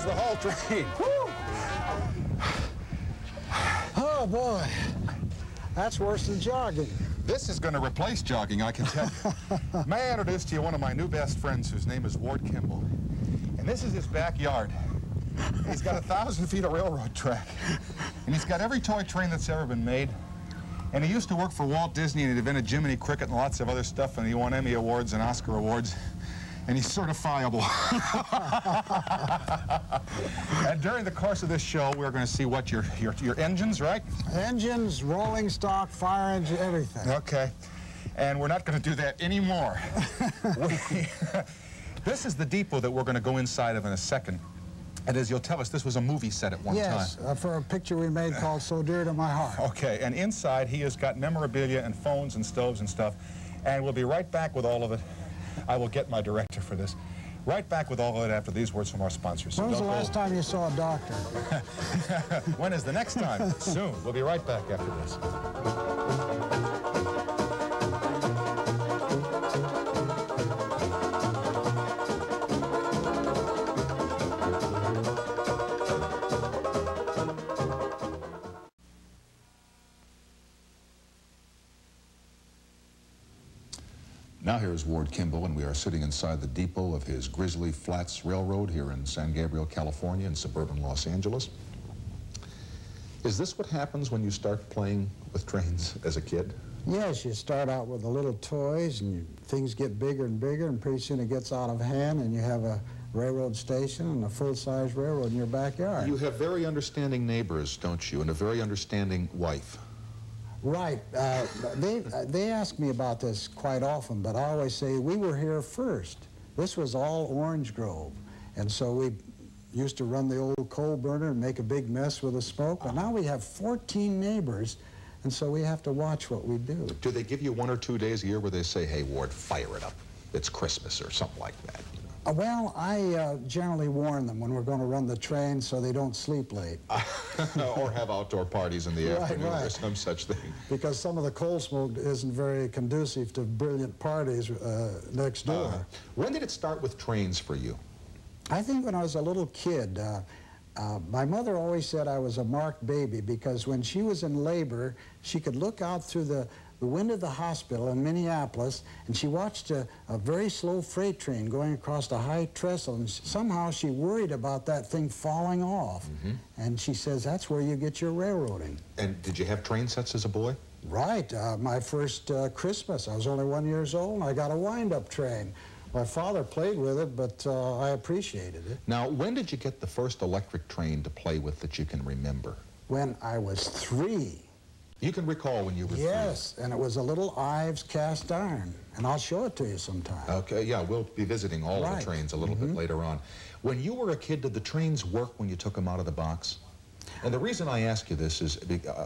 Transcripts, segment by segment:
the whole train. Woo! Oh, boy. That's worse than jogging. This is going to replace jogging, I can tell you. May I introduce to you one of my new best friends whose name is Ward Kimball. And this is his backyard. He's got 1,000 feet of railroad track. And he's got every toy train that's ever been made. And he used to work for Walt Disney, and he invented Jiminy Cricket and lots of other stuff, and he won Emmy Awards and Oscar Awards. And he's certifiable. And during the course of this show, we're going to see what your engines, right? Engines, rolling stock, fire engine, everything. Okay. And we're not going to do that anymore. This is the depot that we're going to go inside of in a second. And as you'll tell us, this was a movie set at one time. Yes, for a picture we made called So Dear to My Heart. Okay, and inside he has got memorabilia and phones and stoves and stuff. And we'll be right back with all of it. I will get my director for this. Right back with all of it after these words from our sponsors. So when was the last time you saw a doctor? When is the next time? Soon. We'll be right back after this. Now here's Ward Kimball, and we are sitting inside the depot of his Grizzly Flats Railroad here in San Gabriel, California, in suburban Los Angeles. Is this what happens when you start playing with trains as a kid? Yes, you start out with the little toys, and things get bigger and bigger, and pretty soon it gets out of hand, and you have a railroad station and a full-size railroad in your backyard. You have very understanding neighbors, don't you, and a very understanding wife. Right. They ask me about this quite often, but I always say, we were here first. This was all orange grove. And so we used to run the old coal burner and make a big mess with the smoke. But now we have 14 neighbors, and so we have to watch what we do. Do they give you 1 or 2 days a year where they say, hey, Ward, fire it up? It's Christmas or something like that. Well, I generally warn them when we're going to run the train so they don't sleep late. Or have outdoor parties in the afternoon or some such thing. Because some of the coal smoke isn't very conducive to brilliant parties next door. When did it start with trains for you? I think when I was a little kid. My mother always said I was a marked baby because when she was in labor, she could look out through the window of the hospital in Minneapolis, and she watched a very slow freight train going across the high trestle, and somehow she worried about that thing falling off. And she says, that's where you get your railroading. And did you have train sets as a boy? Right. My first Christmas, I was only 1 year old, and I got a wind-up train. My father played with it, but I appreciated it. Now, when did you get the first electric train to play with that you can remember? When I was 3. You can recall when you were 3? Yes, and it was a little Ives cast iron, and I'll show it to you sometime. Okay, yeah, we'll be visiting all of the trains a little bit later on. When you were a kid, did the trains work when you took them out of the box? And the reason I ask you this is,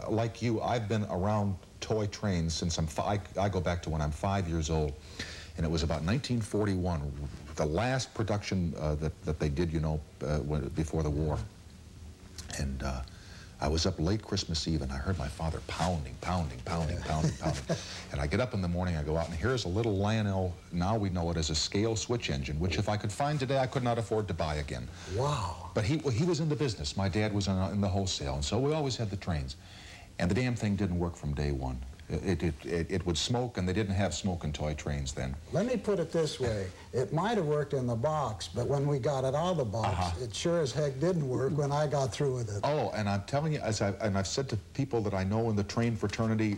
like you, I've been around toy trains since I go back to when I'm 5 years old. And it was about 1941, the last production that they did, you know, before the war. And I was up late Christmas Eve, and I heard my father pounding. And I get up in the morning, I go out, and here's a little Lionel, now we know it as a scale switch engine, which if I could find today, I could not afford to buy again. Wow. But he was in the business. My dad was in the wholesale, and so we always had the trains. And the damn thing didn't work from day one. It would smoke, and they didn't have smoking toy trains then. Let me put it this way. It might have worked in the box, but when we got it out of the box, it sure as heck didn't work when I got through with it. Oh, and I'm telling you, and I've said to people that I know in the train fraternity,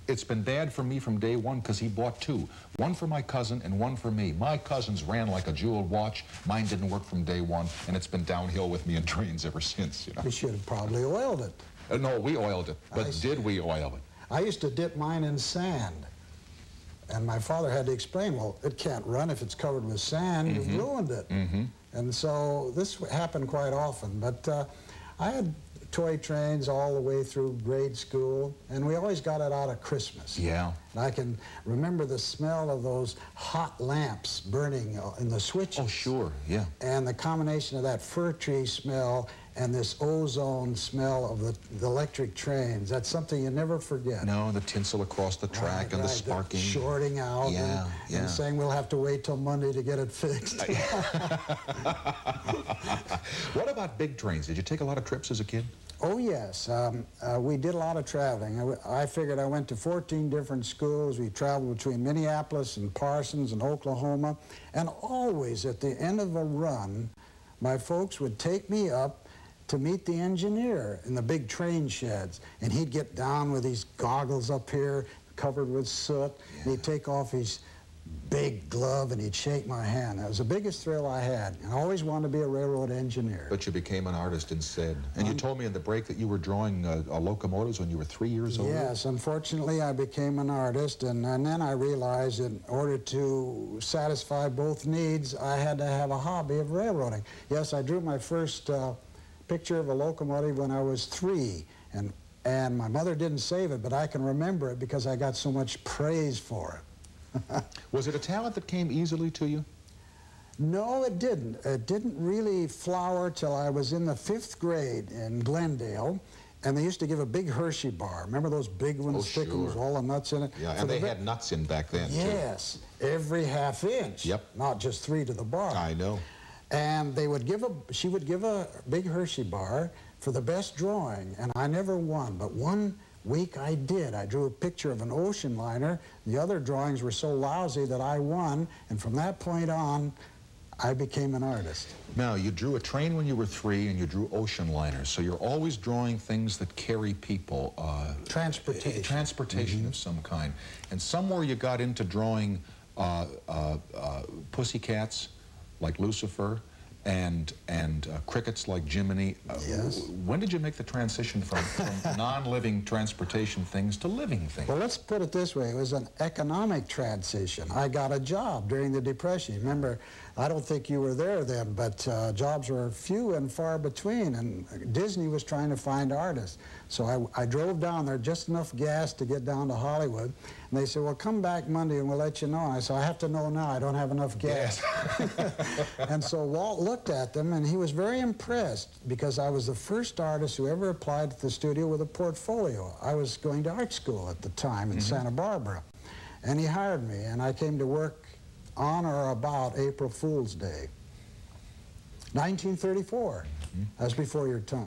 it's been bad for me from day one because he bought 2. One for my cousin and one for me. My cousin's ran like a jeweled watch. Mine didn't work from day one, and it's been downhill with me in trains ever since, you know. We should have probably oiled it. No, we oiled it, but did we oil it? I used to dip mine in sand, and my father had to explain, well, it can't run if it's covered with sand. You've ruined it. And so this happened quite often, but I had toy trains all the way through grade school, and we always got it out at Christmas. Yeah. And I can remember the smell of those hot lamps burning in the switches. Oh, sure, yeah. And the combination of that fir tree smell and this ozone smell of the electric trains. That's something you never forget. No, and the tinsel across the track and the sparking. The shorting out and saying we'll have to wait till Monday to get it fixed. What about big trains? Did you take a lot of trips as a kid? Oh, yes. We did a lot of traveling. I figured I went to 14 different schools. We traveled between Minneapolis and Parsons and Oklahoma. And always at the end of a run, my folks would take me up to meet the engineer in the big train sheds. And he'd get down with these goggles up here, covered with soot. And he'd take off his big glove and he'd shake my hand. That was the biggest thrill I had. And I always wanted to be a railroad engineer. But you became an artist instead. And you told me in the break that you were drawing locomotives when you were 3 years old. Yes, unfortunately I became an artist, and then I realized in order to satisfy both needs, I had to have a hobby of railroading. Yes, I drew my first picture of a locomotive when I was 3, and my mother didn't save it, but I can remember it because I got so much praise for it. Was it a talent that came easily to you? No, it didn't. It didn't really flower till I was in the 5th grade in Glendale, and they used to give a big Hershey bar. Remember those big ones, thick ones, with all the nuts in it? Yeah, and they had nuts in back then, yes, too. Every half inch. Yep. Not just 3 to the bar. I know. And they would she would give a big Hershey bar for the best drawing, and I never won, but one week I did. I drew a picture of an ocean liner. The other drawings were so lousy that I won, and from that point on, I became an artist. Now, you drew a train when you were 3, and you drew ocean liners, so you're always drawing things that carry people. Transportation. Transportation of some kind. And somewhere you got into drawing pussycats, like Lucifer, and crickets like Jiminy. Yes. When did you make the transition from non-living transportation things to living things? Well, let's put it this way. It was an economic transition. I got a job during the Depression. Remember, I don't think you were there then, but jobs were few and far between, and Disney was trying to find artists. So I drove down there, just enough gas to get down to Hollywood, and they said, well, come back Monday and we'll let you know. And I said, I have to know now. I don't have enough gas. And so Walt looked at them, and he was very impressed because I was the first artist who ever applied to the studio with a portfolio. I was going to art school at the time in Santa Barbara, and he hired me, and I came to work on or about April Fool's Day, 1934. That's before your time.